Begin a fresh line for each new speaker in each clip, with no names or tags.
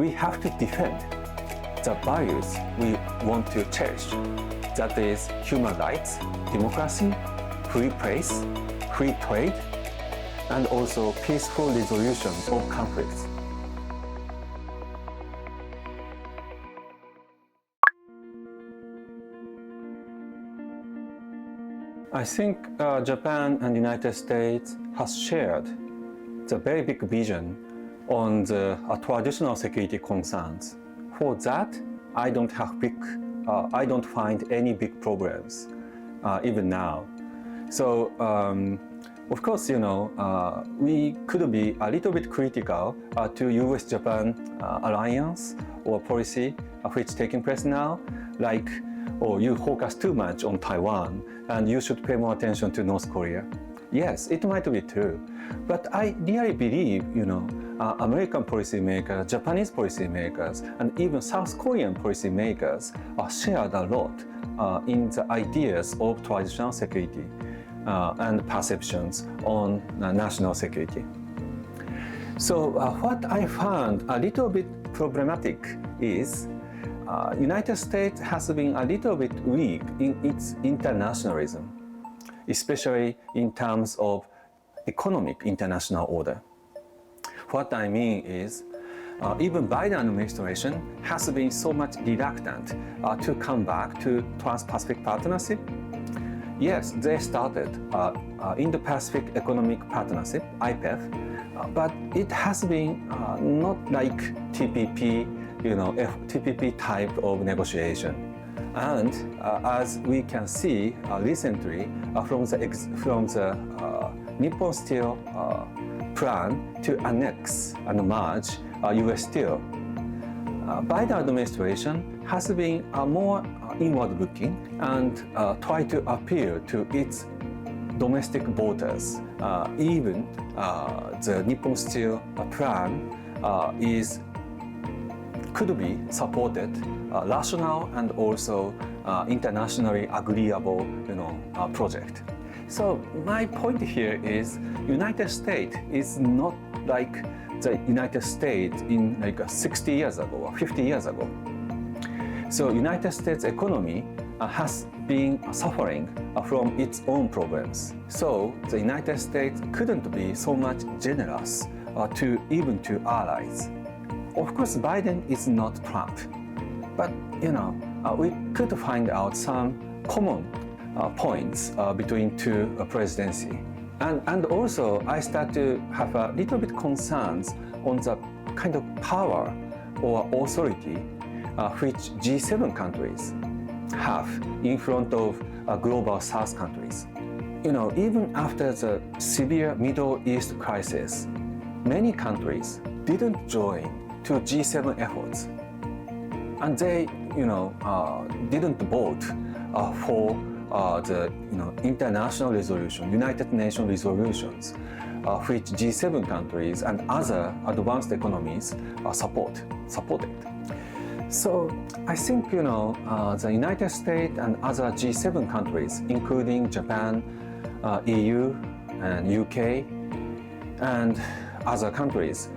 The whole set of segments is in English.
we have to defend the values we want to cherish. That is human rights, democracy, free press, free trade, and also peaceful resolution of conflicts. I think Japan and the United States has shared the very big vision on the traditional security concerns. For that, I don't find any big problems even now. So, of course, we could be a little bit critical to US-Japan alliance or policy which is taking place now, like, you focus too much on Taiwan and you should pay more attention to North Korea. Yes, it might be true, but I really believe, American policymakers, Japanese policymakers, and even South Korean policymakers shared a lot in the ideas of traditional security and perceptions on national security. So what I found a little bit problematic is United States has been a little bit weak in its internationalism, especially in terms of economic international order. What I mean is, even Biden administration has been so much reluctant to come back to Trans-Pacific Partnership. Yes, they started Indo-Pacific Economic Partnership, IPEF, but it has been not like TPP, TPP type of negotiation. And as we can see recently from the Nippon Steel plan to annex and merge US Steel, Biden administration has been more inward-looking and try to appeal to its domestic voters. Even the Nippon Steel plan could be supported, rational and also internationally agreeable, project. So my point here is, United States is not like the United States in like 60 years ago or 50 years ago. So United States economy has been suffering from its own problems. So the United States couldn't be so much generous even to allies. Of course, Biden is not Trump, but we could find out some common points between two presidency. And also, I start to have a little bit concerns on the kind of power or authority which G7 countries have in front of global South countries. Even after the severe Middle East crisis, many countries didn't join to G7 efforts, and they, didn't vote for the international resolution, United Nations resolutions, which G7 countries and other advanced economies supported. So I think the United States and other G7 countries, including Japan, EU, and UK, and other countries,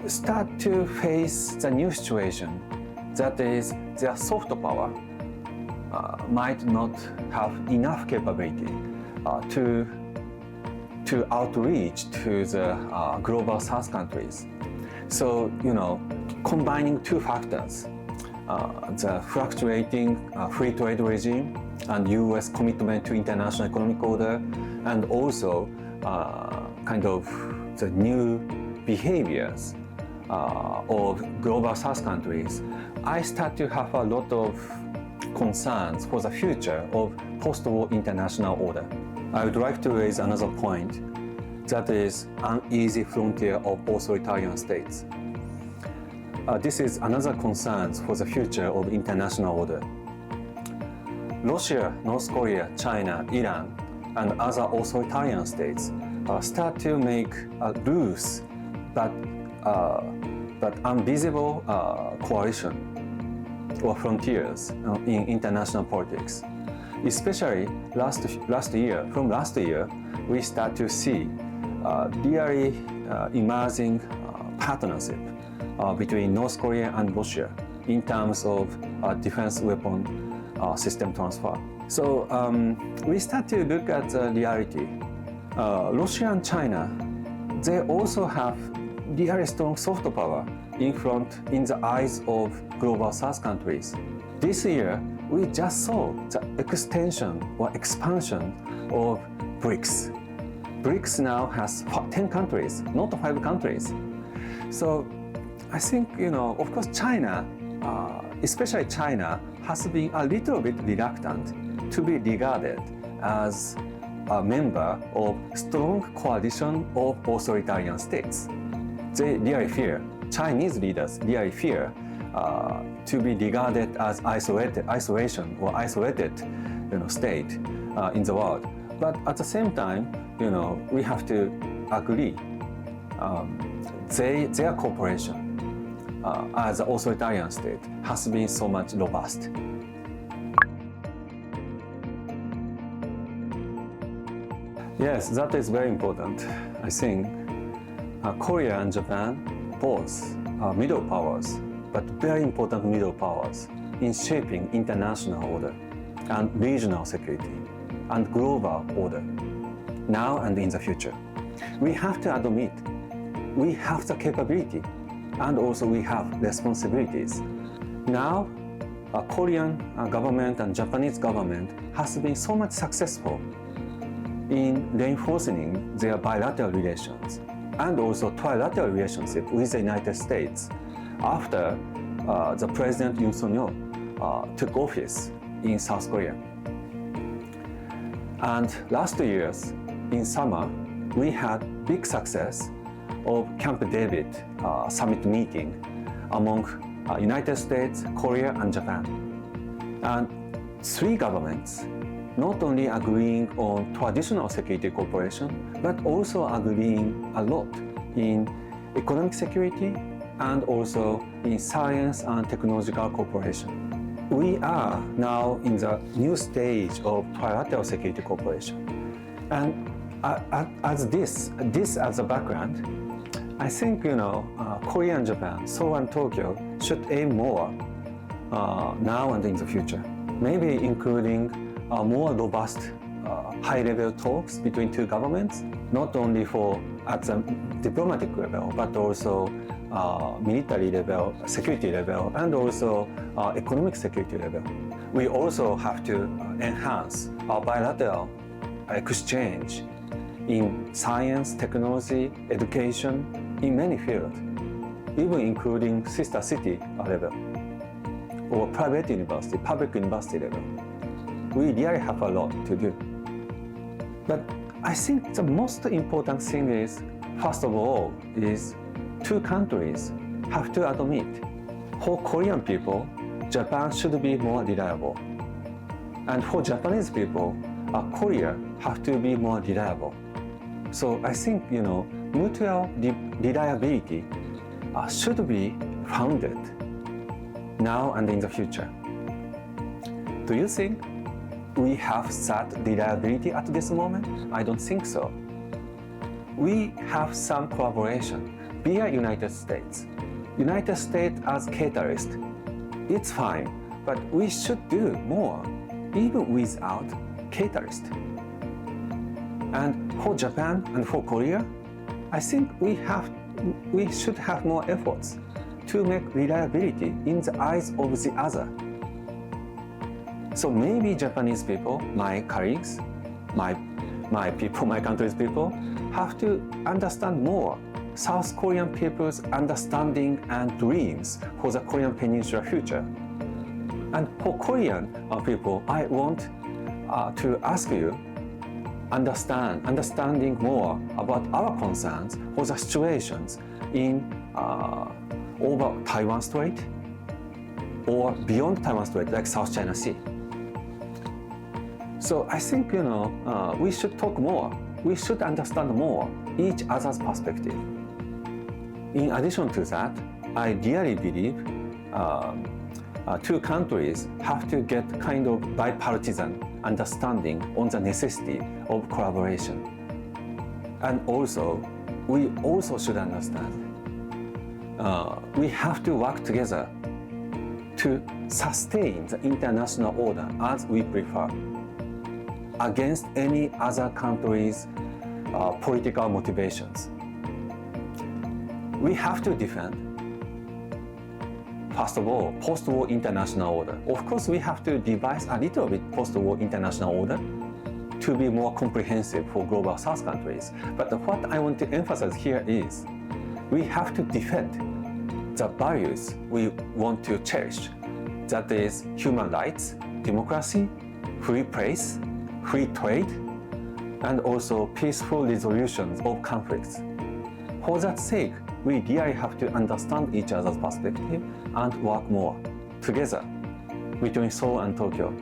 start to face the new situation. That is, their soft power might not have enough capability to outreach to the global South countries. So, combining two factors, the fluctuating free trade regime and US commitment to international economic order, and also kind of the new behaviors of global South countries, I start to have a lot of concerns for the future of post-war international order. I would like to raise another point, that is uneasy frontier of authoritarian states. This is another concern for the future of international order. Russia, North Korea, China, Iran, and other authoritarian states start to make loose but invisible coalition or frontiers in international politics. Especially last year, we start to see really emerging partnership between North Korea and Russia in terms of defense weapon system transfer. So we start to look at the reality. Russia and China, they also have really strong soft power in the eyes of global South countries. This year, we just saw the extension or expansion of BRICS. BRICS now has 10 countries, not 5 countries. So I think, of course, China, especially China, has been a little bit reluctant to be regarded as a member of strong coalition of authoritarian states. They really fear, Chinese leaders really fear to be regarded as isolation or isolated state in the world. But at the same time, we have to agree their cooperation as an authoritarian state has been so much robust. Yes, that is very important. I think Korea and Japan both are middle powers, but very important middle powers in shaping international order and regional security and global order, now and in the future. We have to admit, we have the capability and also we have responsibilities. Now, Korean government and Japanese government has been so much successful in reinforcing their bilateral relations and also trilateral relationship with the United States after the President Yoon Suk-yeol took office in South Korea. And last 2 years, in summer, we had big success of Camp David summit meeting among United States, Korea, and Japan. And 3 governments not only agreeing on traditional security cooperation, but also agreeing a lot in economic security and also in science and technological cooperation. We are now in the new stage of trilateral security cooperation. And as this as a background, I think Korea and Japan, Seoul and Tokyo should aim more now and in the future. Maybe including more robust high-level talks between 2 governments, not only at the diplomatic level, but also military level, security level, and also economic security level. We also have to enhance our bilateral exchange in science, technology, education, in many fields, even including sister city level or private university, public university level. We really have a lot to do. But I think the most important thing is, first of all, is 2 countries have to admit, for Korean people, Japan should be more reliable. And for Japanese people, Korea have to be more reliable. So I think, mutual reliability should be founded now and in the future. Do you think we have that reliability at this moment? I don't think so. We have some collaboration via United States. United States as catalyst, it's fine, but we should do more, even without catalyst. And for Japan and for Korea, I think we should have more efforts to make reliability in the eyes of the other. So maybe Japanese people, my colleagues, my people, my country's people, have to understand more South Korean people's understanding and dreams for the Korean Peninsula future. And for Korean people, I want to ask you, understanding more about our concerns for the situations in over Taiwan Strait or beyond Taiwan Strait, like South China Sea. So I think, we should talk more. We should understand more each other's perspective. In addition to that, I really believe 2 countries have to get kind of bipartisan understanding on the necessity of collaboration. And also, we also should understand we have to work together to sustain the international order as we prefer against any other country's political motivations. We have to defend, first of all, post-war international order. Of course, we have to devise a little bit post-war international order to be more comprehensive for global South countries. But what I want to emphasize here is we have to defend the values we want to cherish. That is human rights, democracy, free press, free trade, and also peaceful resolutions of conflicts. For that sake, we really have to understand each other's perspective and work more together between Seoul and Tokyo.